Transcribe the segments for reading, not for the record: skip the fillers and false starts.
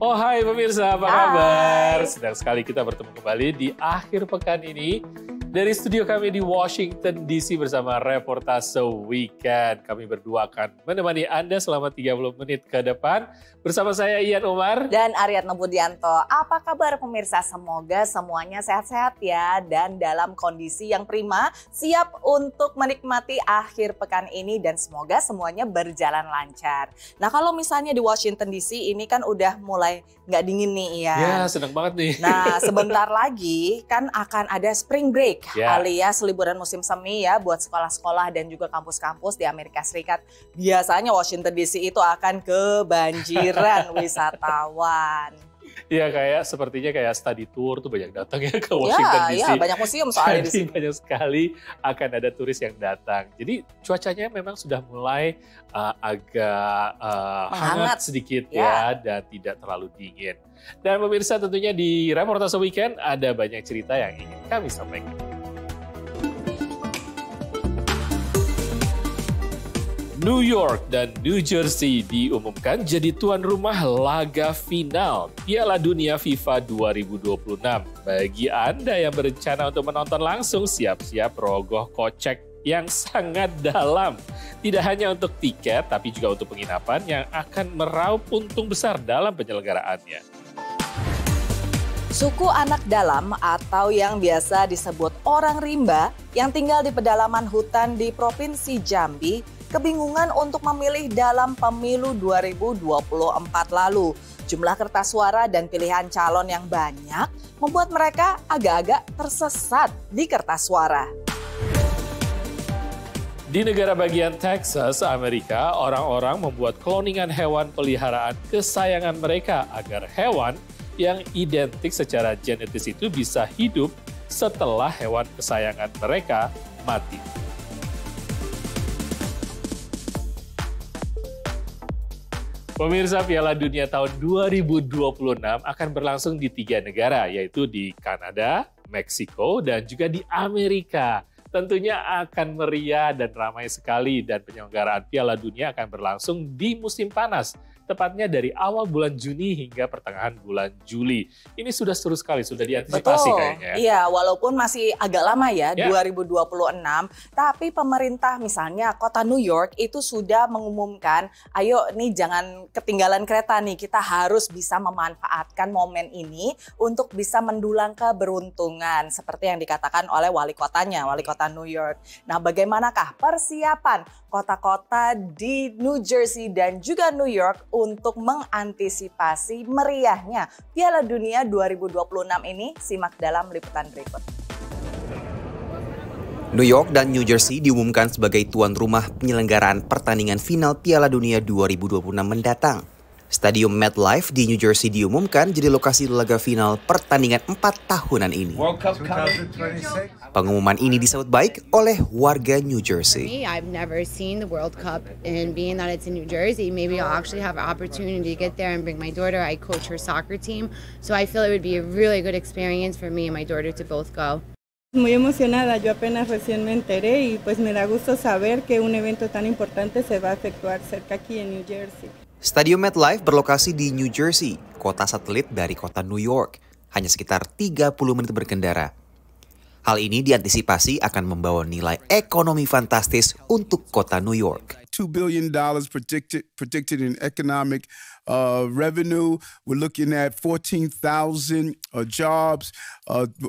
Oh hai pemirsa, apa kabar? Senang sekali kita bertemu kembali di akhir pekan ini dari studio kami di Washington DC bersama Reportase Weekend. Kami berdua akan menemani Anda selama 30 menit ke depan bersama saya Ian Umar dan Aryatno Budianto. Apa kabar pemirsa? Semoga semuanya sehat-sehat ya dan dalam kondisi yang prima, siap untuk menikmati akhir pekan ini dan semoga semuanya berjalan lancar. Nah kalau misalnya di Washington DC ini kan udah mulai nggak dingin nih Ian. Ya senang banget nih. Nah sebentar lagi kan akan ada spring break alias liburan musim semi ya buat sekolah-sekolah dan juga kampus-kampus di Amerika Serikat. Biasanya Washington DC itu akan kebanjiran wisatawan. Iya sepertinya kayak study tour tuh banyak datang ya ke Washington DC. Iya banyak museum soalnya di sini. Banyak sekali akan ada turis yang datang. Jadi cuacanya memang sudah mulai agak hangat sedikit ya dan tidak terlalu dingin. Dan pemirsa tentunya di Reportase Weekend ada banyak cerita yang ingin kami sampaikan. New York dan New Jersey diumumkan jadi tuan rumah laga final Piala Dunia FIFA 2026. Bagi Anda yang berencana untuk menonton langsung, siap-siap rogoh kocek yang sangat dalam. Tidak hanya untuk tiket, tapi juga untuk penginapan yang akan meraup untung besar dalam penyelenggaraannya. Suku anak dalam atau yang biasa disebut orang rimba yang tinggal di pedalaman hutan di Provinsi Jambi kebingungan untuk memilih dalam pemilu 2024 lalu. Jumlah kertas suara dan pilihan calon yang banyak membuat mereka agak-agak tersesat di kertas suara. Di negara bagian Texas, Amerika, orang-orang membuat kloningan hewan peliharaan kesayangan mereka agar hewan yang identik secara genetis itu bisa hidup setelah hewan kesayangan mereka mati. Pemirsa, Piala Dunia tahun 2026 akan berlangsung di 3 negara, yaitu di Kanada, Meksiko, dan juga di Amerika. Tentunya akan meriah dan ramai sekali dan penyelenggaraan Piala Dunia akan berlangsung di musim panas, tepatnya dari awal bulan Juni hingga pertengahan bulan Juli. Ini sudah seru sekali, sudah diantisipasi kayaknya. Iya, walaupun masih agak lama ya, 2026, tapi pemerintah misalnya kota New York itu sudah mengumumkan, ayo nih jangan ketinggalan kereta nih, kita harus bisa memanfaatkan momen ini untuk bisa mendulang keberuntungan, seperti yang dikatakan oleh wali kotanya, wali kota New York. Nah, bagaimanakah persiapan kota-kota di New Jersey dan juga New York untuk mengantisipasi meriahnya Piala Dunia 2026 ini? Simak dalam liputan berikut. New York dan New Jersey diumumkan sebagai tuan rumah penyelenggaraan pertandingan final Piala Dunia 2026 mendatang. Stadium MetLife di New Jersey diumumkan jadi lokasi laga final pertandingan 4 tahunan ini. Pengumuman ini disambut baik oleh warga New Jersey. I've never seen the World Cup, and being that it's in New Jersey, maybe I'll actually have an opportunity to get there and bring my daughter. I coach her soccer team, so I feel it would be a really good experience for me and my daughter to both go. Muy emocionada, yo apenas recién me enteré y pues me da gusto saber que un evento tan importante se va a efectuar cerca aquí en New Jersey. Stadium MetLife berlokasi di New Jersey, kota satelit dari kota New York, hanya sekitar 30 menit berkendara. Hal ini diantisipasi akan membawa nilai ekonomi fantastis untuk kota New York. $2 billion predicted in economic revenue. We're looking at 14,000 jobs,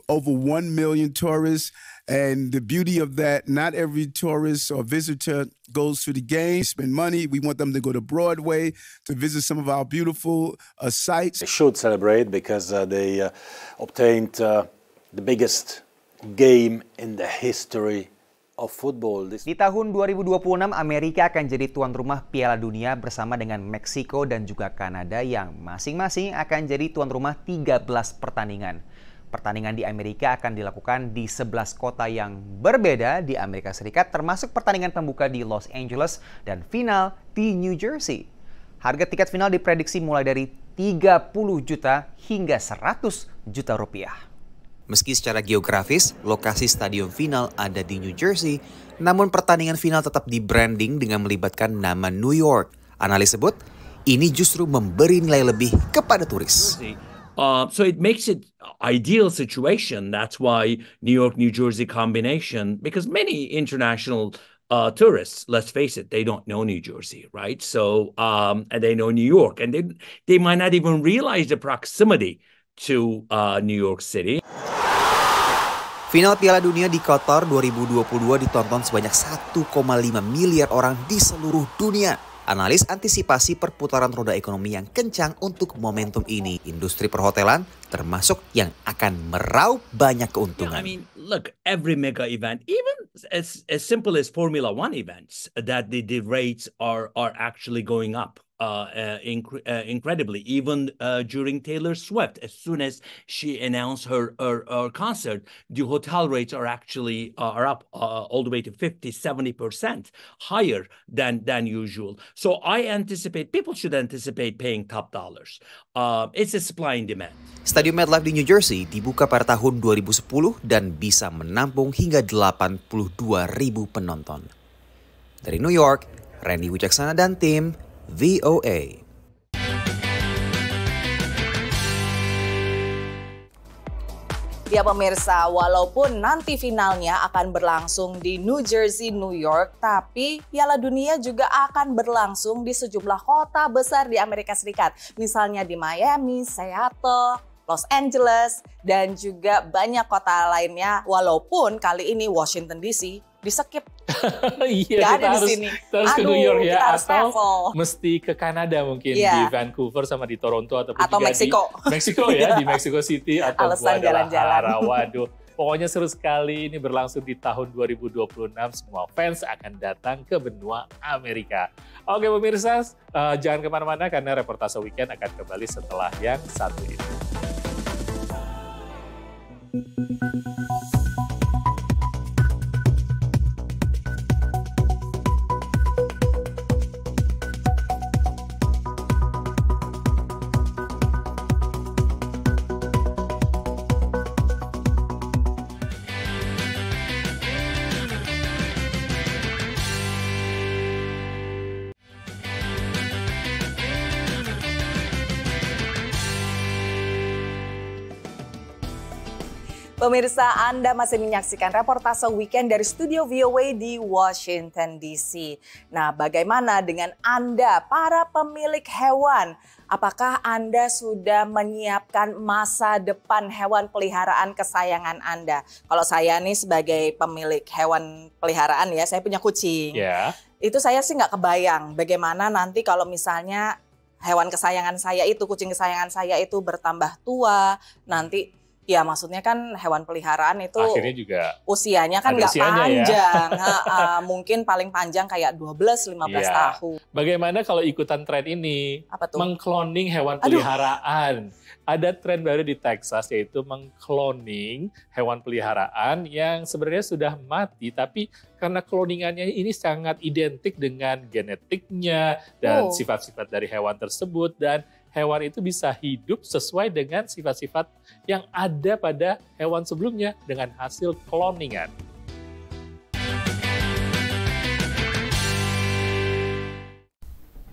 over 1 million tourists. And the beauty of that, not every tourist or visitor goes to the game, spend money. We want them to go to Broadway to visit some of our beautiful sites. They should celebrate because they obtained the biggest game in the history of football. Di tahun 2026, Amerika akan jadi tuan rumah Piala Dunia bersama dengan Meksiko dan juga Kanada yang masing-masing akan jadi tuan rumah 13 pertandingan. Pertandingan di Amerika akan dilakukan di 11 kota yang berbeda di Amerika Serikat, termasuk pertandingan pembuka di Los Angeles dan final di New Jersey. Harga tiket final diprediksi mulai dari 30 juta hingga 100 juta rupiah. Meski secara geografis, lokasi stadion final ada di New Jersey, namun pertandingan final tetap di-branding dengan melibatkan nama New York. Analis sebut, ini justru memberi nilai lebih kepada turis. So it makes it ideal situation. That's why New York, New Jersey combination, because many international tourists, let's face it, they don't know New Jersey, right? So, and they know New York, and they might not even realize the proximity to New York City. Final Piala Dunia di Qatar 2022 ditonton sebanyak 1,5 miliar orang di seluruh dunia. Analis antisipasi perputaran roda ekonomi yang kencang untuk momentum ini. Industri perhotelan termasuk yang akan meraup banyak keuntungan. Yeah, I mean, look, every mega event, even as simple as Formula One events, that the rates are actually going up. Incredibly, even during Taylor Swift, as soon as she announced her concert, the hotel rates are actually are up all the way to 50-70% higher than usual. So I anticipate people should anticipate paying top dollars. It's a supply and demand. Stadium MetLife di New Jersey dibuka pada tahun 2010 dan bisa menampung hingga 82.000 penonton. Dari New York, Randy Wicaksana dan tim VOA. Ya pemirsa, walaupun nanti finalnya akan berlangsung di New Jersey, New York, tapi Piala Dunia juga akan berlangsung di sejumlah kota besar di Amerika Serikat. Misalnya di Miami, Seattle, Los Angeles, dan juga banyak kota lainnya. Walaupun kali ini Washington DC di-skip. Iya, kita harus ke New York ya, atau mesti ke Kanada mungkin, di Vancouver sama di Toronto ataupun atau juga Meksiko. Di Meksiko ya, di Mexico City atau Alasan jalan-jalan. Waduh, pokoknya seru sekali ini berlangsung di tahun 2026. Semua fans akan datang ke benua Amerika. Oke pemirsa, jangan kemana-mana karena reportase weekend akan kembali setelah yang satu ini. Pemirsa, Anda masih menyaksikan reportase weekend dari studio VOA di Washington DC. Nah, bagaimana dengan Anda, para pemilik hewan? Apakah Anda sudah menyiapkan masa depan hewan peliharaan kesayangan Anda? Kalau saya nih sebagai pemilik hewan peliharaan ya, saya punya kucing. Yeah. Itu saya sih nggak kebayang bagaimana nanti kalau misalnya hewan kesayangan saya itu, kucing kesayangan saya itu bertambah tua, nanti ya maksudnya kan hewan peliharaan itu akhirnya juga usianya kan nggak panjang, ya. Mungkin paling panjang kayak 12-15 tahun. Bagaimana kalau ikutan tren ini? Apa tuh? Mengkloning hewan peliharaan. Ada tren baru di Texas yaitu mengkloning hewan peliharaan yang sebenarnya sudah mati, tapi karena kloningannya ini sangat identik dengan genetiknya dan sifat-sifat dari hewan tersebut, dan hewan itu bisa hidup sesuai dengan sifat-sifat yang ada pada hewan sebelumnya dengan hasil kloningan.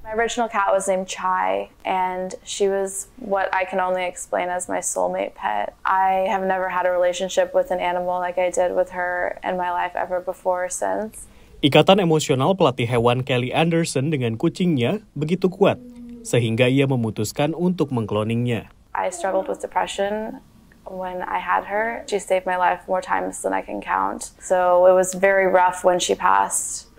My original cat was named Chai, and she was what I can only explain as my soulmate pet. I have never had a relationship with an animal like I did with her in my life ever before or since. Ikatan emosional pelatih hewan Kelly Anderson dengan kucingnya begitu kuat, sehingga ia memutuskan untuk mengkloningnya. I struggled with depression when I had her. She saved my life more times than I can count. So it was very rough when she passed.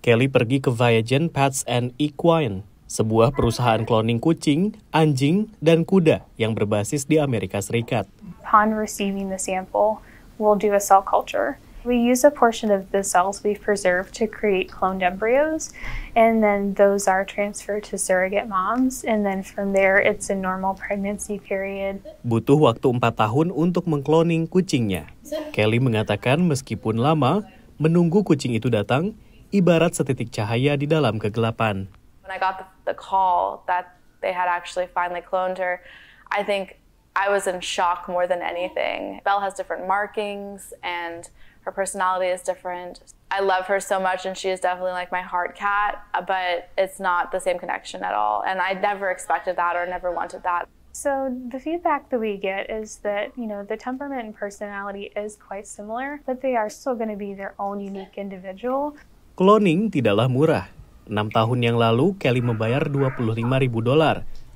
Kelly pergi ke Viagen Pets and Equine, sebuah perusahaan cloning kucing, anjing, dan kuda yang berbasis di Amerika Serikat. Upon receiving the sample, we'll do a cell culture. We use a portion of the cells we've preserved to create cloned embryos, and then those are transferred to surrogate moms, and then from there it's a normal pregnancy period. Butuh waktu 4 tahun untuk mengkloning kucingnya. Kelly mengatakan meskipun lama, menunggu kucing itu datang, ibarat setitik cahaya di dalam kegelapan. When I got the call that they had actually finally cloned her, I think I was in shock more than anything. Belle has different markings, and Her personality is different. I love her so much, and she is definitely like my heart cat, but it's not the same connection at all. And I never expected that or never wanted that. So the feedback that we get is that, the temperament and personality is quite similar, but they are still going to be their own unique individual. Cloning tidaklah murah. 6 tahun yang lalu, Kelly membayar $25.000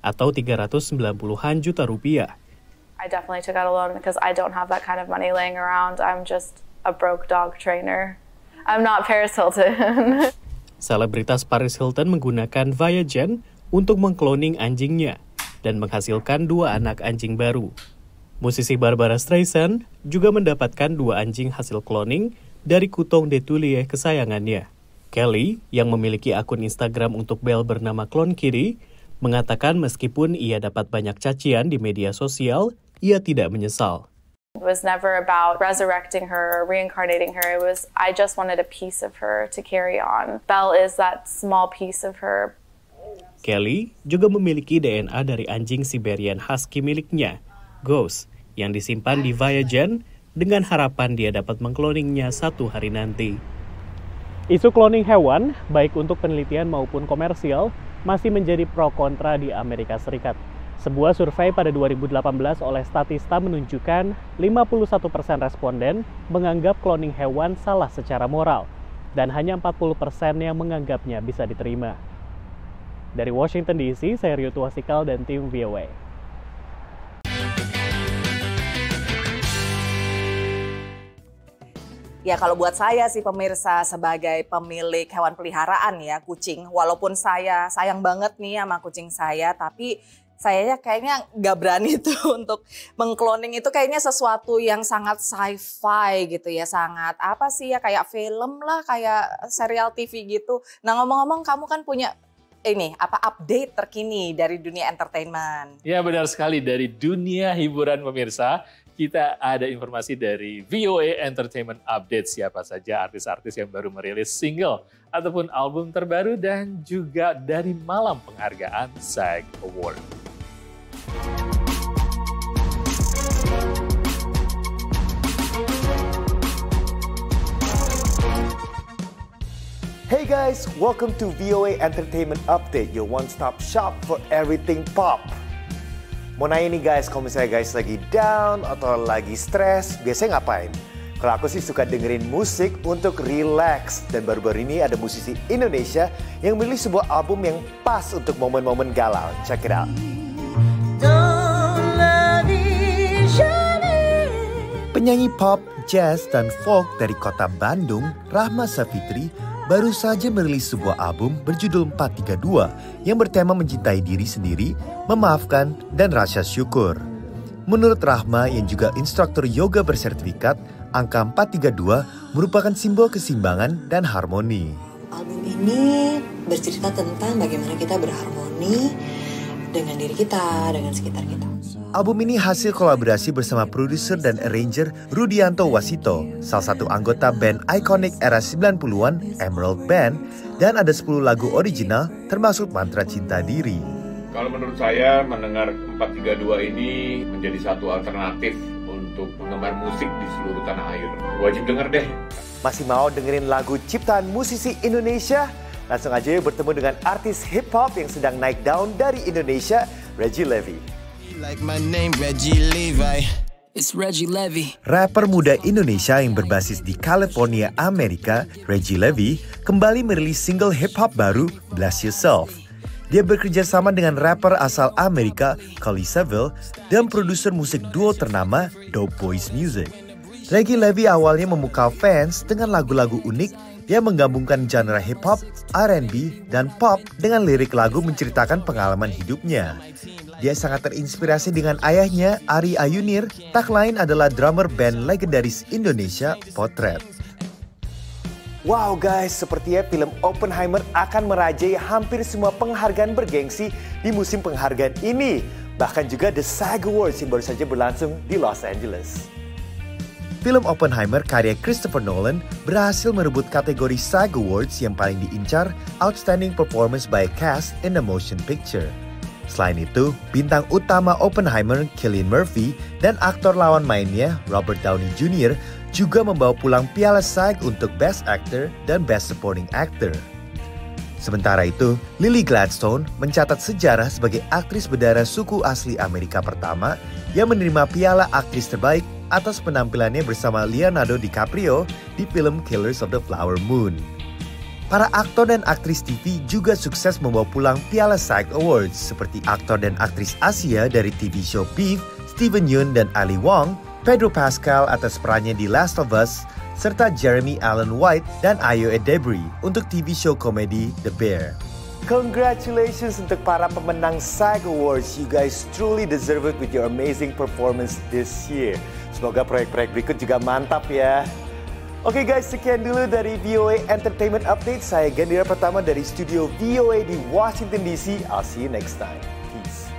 atau 390-an juta rupiah. I definitely took out a loan because I don't have that kind of money laying around. I'm just a broke dog trainer. I'm not Paris Hilton. Selebritas Paris Hilton menggunakan Viagen untuk mengkloning anjingnya dan menghasilkan 2 anak anjing baru. Musisi Barbara Streisand juga mendapatkan 2 anjing hasil cloning dari Couton de Toulier kesayangannya. Kelly, yang memiliki akun Instagram untuk Belle bernama Clone Kitty, mengatakan meskipun ia dapat banyak cacian di media sosial, ia tidak menyesal. It was never about resurrecting her or reincarnating her. It was, I just wanted a piece of her to carry on. Belle is that small piece of her. Kelly juga memiliki DNA dari anjing Siberian Husky miliknya, Ghost, yang disimpan di Viagen dengan harapan dia dapat mengkloningnya suatu hari nanti. Isu cloning hewan, baik untuk penelitian maupun komersial, masih menjadi pro kontra di Amerika Serikat. Sebuah survei pada 2018 oleh Statista menunjukkan 51% responden menganggap cloning hewan salah secara moral, dan hanya 40% yang menganggapnya bisa diterima. Dari Washington DC, saya Rio Tuasikal dan tim VOA. Ya kalau buat saya sih pemirsa, sebagai pemilik hewan peliharaan ya, kucing, walaupun saya sayang banget nih sama kucing saya, tapi saya kayaknya nggak berani tuh untuk mengkloning. Itu kayaknya sesuatu yang sangat sci-fi gitu ya, sangat apa sih ya, kayak film lah, kayak serial TV gitu. Nah ngomong-ngomong, kamu kan punya ini apa update terkini dari dunia entertainment? Ya benar sekali, dari dunia hiburan pemirsa. Kita ada informasi dari VOA Entertainment Update, siapa saja artis-artis yang baru merilis single ataupun album terbaru, dan juga dari malam penghargaan SAG Award. Hey guys, welcome to VOA Entertainment Update, your one-stop shop for everything pop. Mau nanya nih guys, kalau misalnya guys lagi down atau lagi stres, biasanya ngapain? Kalau aku sih suka dengerin musik untuk relax. Dan baru-baru ini ada musisi Indonesia yang memilih sebuah album yang pas untuk momen-momen galau. Check it out. Penyanyi pop, jazz, dan folk dari kota Bandung, Rahma Safitri, baru saja merilis sebuah album berjudul 432 yang bertema mencintai diri sendiri, memaafkan, dan rasa syukur. Menurut Rahma yang juga instruktur yoga bersertifikat, angka 432 merupakan simbol keseimbangan dan harmoni. Album ini bercerita tentang bagaimana kita berharmoni dengan diri kita, dengan sekitar kita. Album ini hasil kolaborasi bersama produser dan arranger Rudianto Wasito, salah satu anggota band ikonik era 90-an, Emerald Band, dan ada 10 lagu original termasuk Mantra Cinta Diri. Kalau menurut saya, mendengar 432 ini menjadi satu alternatif untuk penggemar musik di seluruh tanah air. Wajib denger deh. Masih mau dengerin lagu ciptaan musisi Indonesia? Langsung aja yuk bertemu dengan artis hip-hop yang sedang naik daun dari Indonesia, Reggie Levy. Like my name, Reggie Levy. It's Reggie Levy. Rapper muda Indonesia yang berbasis di California, Amerika, Reggie Levy, kembali merilis single hip-hop baru, Bless Yourself. Dia bekerja sama dengan rapper asal Amerika, Collie Seville, dan produser musik duo ternama, Dope Boys Music. Reggie Levy awalnya memukau fans dengan lagu-lagu unik yang menggabungkan genre hip-hop, R&B, dan pop dengan lirik lagu menceritakan pengalaman hidupnya. Dia sangat terinspirasi dengan ayahnya, Ari Ayunir, tak lain adalah drummer band legendaris Indonesia, Potret. Wow guys, sepertinya film Oppenheimer akan merajai hampir semua penghargaan bergengsi di musim penghargaan ini. Bahkan juga The SAG Awards yang baru saja berlangsung di Los Angeles. Film Oppenheimer karya Christopher Nolan berhasil merebut kategori SAG Awards yang paling diincar, Outstanding Performance by a Cast in a Motion Picture. Selain itu, bintang utama Oppenheimer, Cillian Murphy, dan aktor lawan mainnya, Robert Downey Jr., juga membawa pulang piala SAG untuk Best Actor dan Best Supporting Actor. Sementara itu, Lily Gladstone mencatat sejarah sebagai aktris berdarah suku asli Amerika pertama yang menerima piala aktris terbaik atas penampilannya bersama Leonardo DiCaprio di film Killers of the Flower Moon. Para aktor dan aktris TV juga sukses membawa pulang piala SAG Awards seperti aktor dan aktris Asia dari TV show Beef, Steven Yeun dan Ali Wong, Pedro Pascal atas perannya di Last of Us, serta Jeremy Allen White dan Ayo Edebiri untuk TV show komedi The Bear. Congratulations untuk para pemenang SAG Awards. You guys truly deserve it with your amazing performance this year. Semoga proyek-proyek berikut juga mantap ya. Oke guys, sekian dulu dari VOA Entertainment Update. Saya Gendira Pertama dari studio VOA di Washington DC. I'll see you next time. Peace.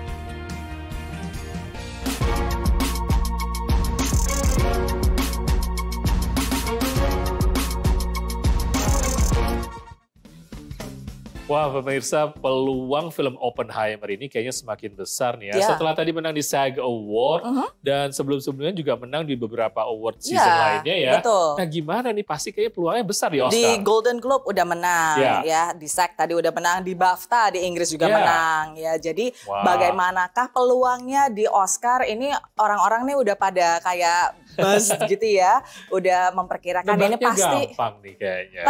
Wah, pemirsa, peluang film Oppenheimer ini kayaknya semakin besar nih ya. Setelah tadi menang di SAG Award dan sebelum-sebelumnya juga menang di beberapa award season lainnya ya. Betul. Nah, gimana nih? Pasti kayaknya peluangnya besar di Oscar. Di Golden Globe udah menang ya, di SAG tadi udah menang, di BAFTA di Inggris juga menang ya. Jadi bagaimanakah peluangnya di Oscar ini? Orang-orang nih udah pada kayak buzz gitu ya, udah memperkirakan ini pasti gampang nih kayaknya.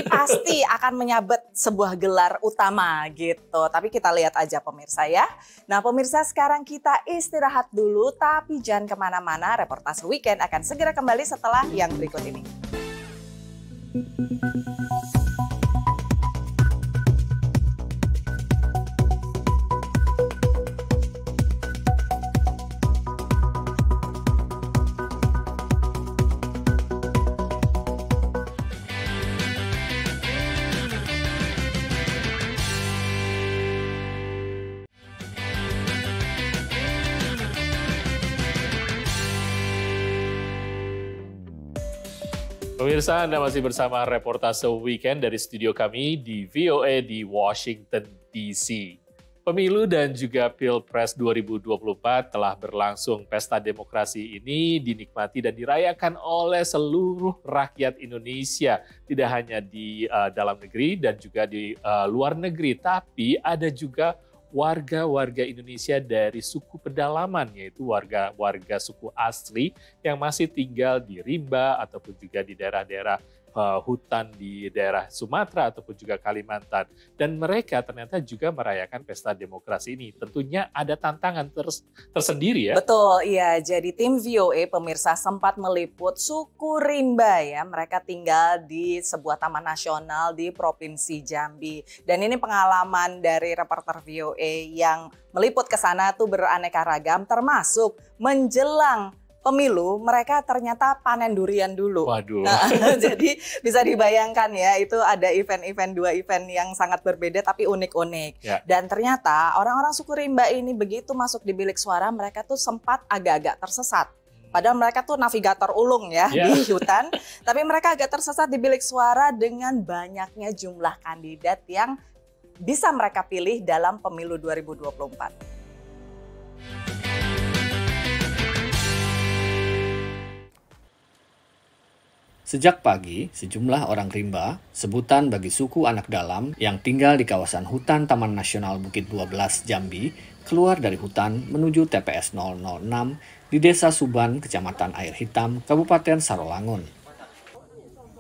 Pasti akan menyabet sebuah gelar utama gitu. Tapi kita lihat aja pemirsa ya. Nah pemirsa, sekarang kita istirahat dulu, tapi jangan kemana-mana. Reportase Weekend akan segera kembali setelah yang berikut ini. Pemirsa, Anda masih bersama Reportase Weekend dari studio kami di VOA di Washington DC. Pemilu dan juga Pilpres 2024 telah berlangsung. Pesta demokrasi ini dinikmati dan dirayakan oleh seluruh rakyat Indonesia. Tidak hanya di dalam negeri dan juga di luar negeri, tapi ada juga warga-warga Indonesia dari suku pedalaman, yaitu warga suku asli yang masih tinggal di rimba ataupun juga di daerah-daerah hutan di daerah Sumatera ataupun juga Kalimantan. Dan mereka ternyata juga merayakan pesta demokrasi ini. Tentunya ada tantangan tersendiri ya. Betul, iya. Jadi tim VOA pemirsa sempat meliput suku rimba ya. Mereka tinggal di sebuah taman nasional di Provinsi Jambi. Dan ini pengalaman dari reporter VOA yang meliput ke sana tuh beraneka ragam, termasuk menjelang pemilu mereka ternyata panen durian dulu. Waduh. Nah, jadi bisa dibayangkan ya, itu ada dua event yang sangat berbeda tapi unik-unik. Ya. Dan ternyata orang-orang suku rimba ini begitu masuk di bilik suara, mereka tuh sempat agak-agak tersesat. Padahal mereka tuh navigator ulung ya di hutan, tapi mereka agak tersesat di bilik suara dengan banyaknya jumlah kandidat yang bisa mereka pilih dalam pemilu 2024. Sejak pagi, sejumlah orang rimba, sebutan bagi suku anak dalam yang tinggal di kawasan hutan Taman Nasional Bukit 12 Jambi, keluar dari hutan menuju TPS 006 di Desa Suban, Kecamatan Air Hitam, Kabupaten Sarolangun.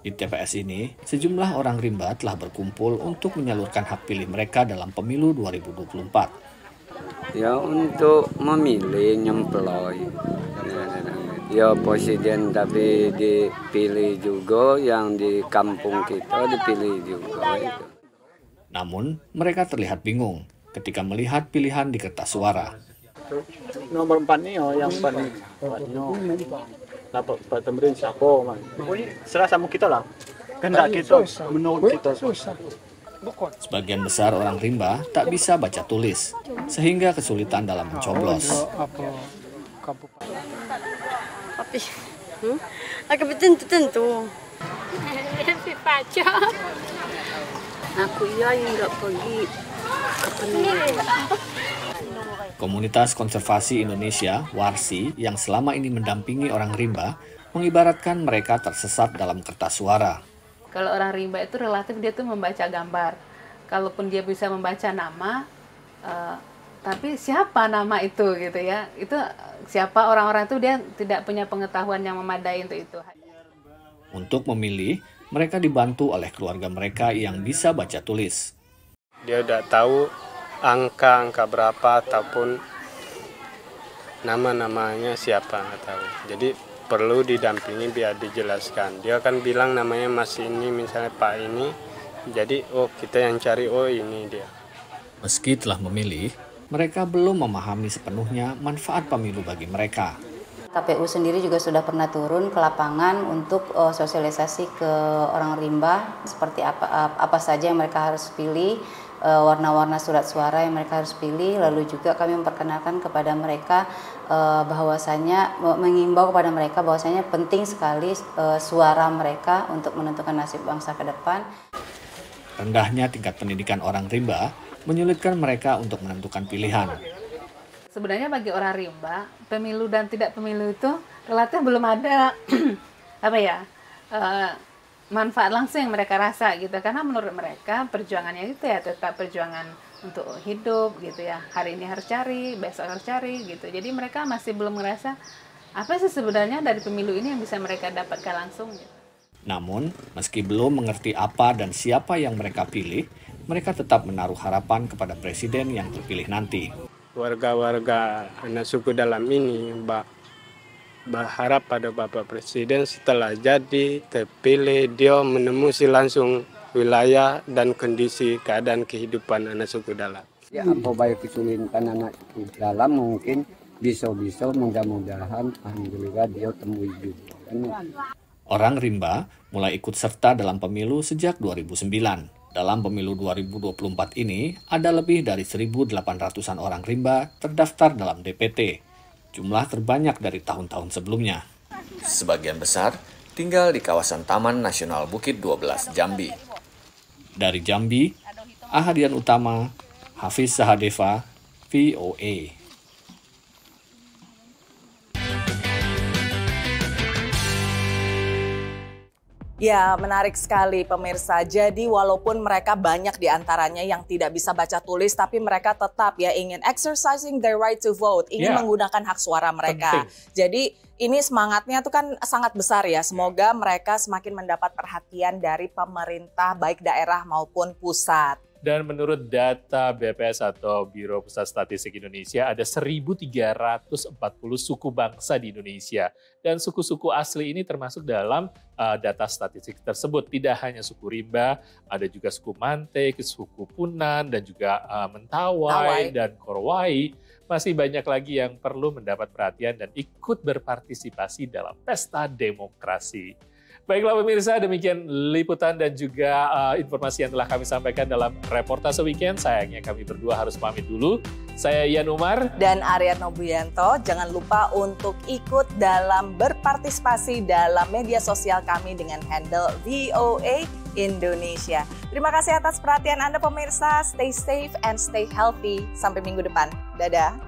Di TPS ini, sejumlah orang rimba telah berkumpul untuk menyalurkan hak pilih mereka dalam pemilu 2024. Ya, untuk memilih nyemploy. Ya presiden, tapi dipilih juga, yang di kampung kita dipilih juga. Itu. Namun mereka terlihat bingung ketika melihat pilihan di kertas suara. Nomor 4 nih yang paling dapat temerin siapa, man. Pokoknya serah sama kita lah. Kehendak kita, menurut kita. Sebagian besar orang rimba tak bisa baca tulis, sehingga kesulitan dalam mencoblos. Tapi, agak tentu. Si pajak. Aku ya nggak pergi ke pemilihan. Komunitas Konservasi Indonesia, WARSI, yang selama ini mendampingi orang rimba, mengibaratkan mereka tersesat dalam kertas suara. Kalau orang rimba itu relatif dia tuh membaca gambar. Kalaupun dia bisa membaca nama, tapi siapa nama itu gitu ya? Itu siapa orang-orang itu dia tidak punya pengetahuan yang memadai untuk itu. Untuk memilih, mereka dibantu oleh keluarga mereka yang bisa baca tulis. Dia udah tahu angka berapa ataupun nama-namanya siapa nggak tahu. Jadi perlu didampingi biar dijelaskan. Dia kan bilang namanya Mas ini, misalnya Pak ini. Jadi kita yang cari ini dia. Meski telah memilih, mereka belum memahami sepenuhnya manfaat pemilu bagi mereka. KPU sendiri juga sudah pernah turun ke lapangan untuk sosialisasi ke orang rimba seperti apa saja yang mereka harus pilih, warna-warna surat suara yang mereka harus pilih, lalu juga kami memperkenalkan kepada mereka bahwasanya mengimbau kepada mereka bahwasanya penting sekali suara mereka untuk menentukan nasib bangsa ke depan. Rendahnya tingkat pendidikan orang rimba menyulitkan mereka untuk menentukan pilihan. Sebenarnya bagi orang rimba, pemilu dan tidak pemilu itu relatif belum ada manfaat langsung yang mereka rasa gitu, karena menurut mereka perjuangannya itu ya tetap perjuangan untuk hidup gitu ya, hari ini harus cari, besok harus cari gitu. Jadi mereka masih belum merasa apa sih sebenarnya dari pemilu ini yang bisa mereka dapatkan langsung gitu. Namun, meski belum mengerti apa dan siapa yang mereka pilih, mereka tetap menaruh harapan kepada presiden yang terpilih nanti. Warga-warga anak suku dalam ini berharap pada Bapak Presiden setelah jadi terpilih dia menemui langsung wilayah dan kondisi keadaan kehidupan anak suku dalam. Ya, apabila kesulitan anak suku dalam mungkin bisa-bisa mudah-mudahan alhamdulillah dia temui juga. Orang rimba mulai ikut serta dalam pemilu sejak 2009. Dalam pemilu 2024 ini, ada lebih dari 1.800-an orang rimba terdaftar dalam DPT. Jumlah terbanyak dari tahun-tahun sebelumnya. Sebagian besar tinggal di kawasan Taman Nasional Bukit 12, Jambi. Dari Jambi, Ahadian Utama, Hafiz Sahadeva, VOA. Ya, menarik sekali pemirsa. Jadi walaupun mereka banyak diantaranya yang tidak bisa baca tulis, tapi mereka tetap ya ingin exercising their right to vote, ingin menggunakan hak suara mereka. Penting. Jadi ini semangatnya tuh kan sangat besar ya. Semoga mereka semakin mendapat perhatian dari pemerintah baik daerah maupun pusat. Dan menurut data BPS atau Biro Pusat Statistik Indonesia, ada 1.340 suku bangsa di Indonesia. Dan suku-suku asli ini termasuk dalam data statistik tersebut. Tidak hanya suku Rimba, ada juga suku Mantek, suku Punan, dan juga Mentawai dan Korowai. Masih banyak lagi yang perlu mendapat perhatian dan ikut berpartisipasi dalam pesta demokrasi. Baiklah pemirsa, demikian liputan dan juga informasi yang telah kami sampaikan dalam Reportase Weekend. Sayangnya kami berdua harus pamit dulu. Saya Ian Umar. Dan Arya Nobuyanto. Jangan lupa untuk ikut dalam berpartisipasi dalam media sosial kami dengan handle VOA Indonesia. Terima kasih atas perhatian Anda pemirsa. Stay safe and stay healthy. Sampai minggu depan. Dadah.